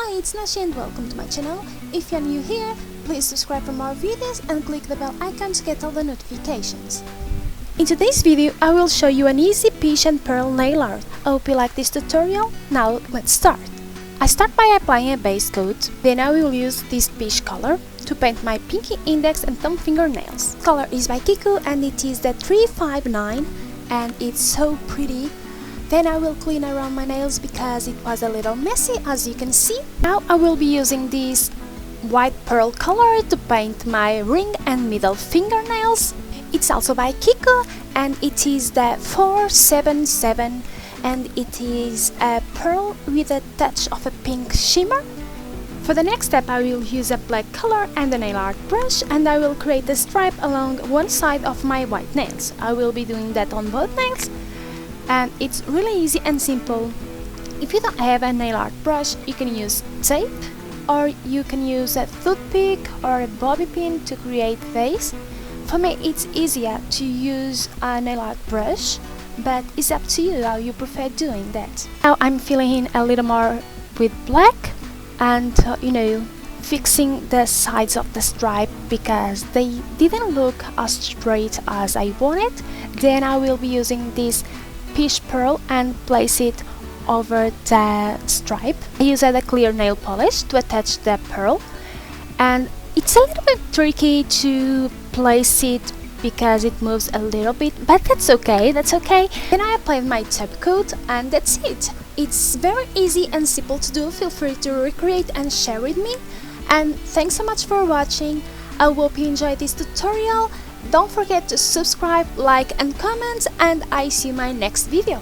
Hi, it's Nashi and welcome to my channel. If you're new here, please subscribe for more videos and click the bell icon to get all the notifications. In today's video, I will show you an easy peach and pearl nail art. I hope you like this tutorial. Now let's start. I start by applying a base coat, then I will use this peach color to paint my pinky, index and thumb fingernails. The color is by Kiko and it is the 359 and it's so pretty. Then I will clean around my nails because it was a little messy, as you can see. Now I will be using this white pearl color to paint my ring and middle fingernails. It's also by Kiko and it is the 477 and it is a pearl with a touch of a pink shimmer. For the next step I will use a black color and a nail art brush and I will create a stripe along one side of my white nails. I will be doing that on both nails and it's really easy and simple. If you don't have a nail art brush, you can use tape or you can use a toothpick or a bobby pin to create base. For me it's easier to use a nail art brush, but it's up to you how you prefer doing that. Now I'm filling in a little more with black and fixing the sides of the stripe because they didn't look as straight as I wanted. Then I will be using this peach pearl and place it over the stripe. I used a clear nail polish to attach the pearl and it's a little bit tricky to place it because it moves a little bit, but that's okay. Then I applied my top coat and that's it. It's very easy and simple to do. Feel free to recreate and share with me. And thanks so much for watching. I hope you enjoyed this tutorial. Don't forget to subscribe, like and comment, and I see you in my next video.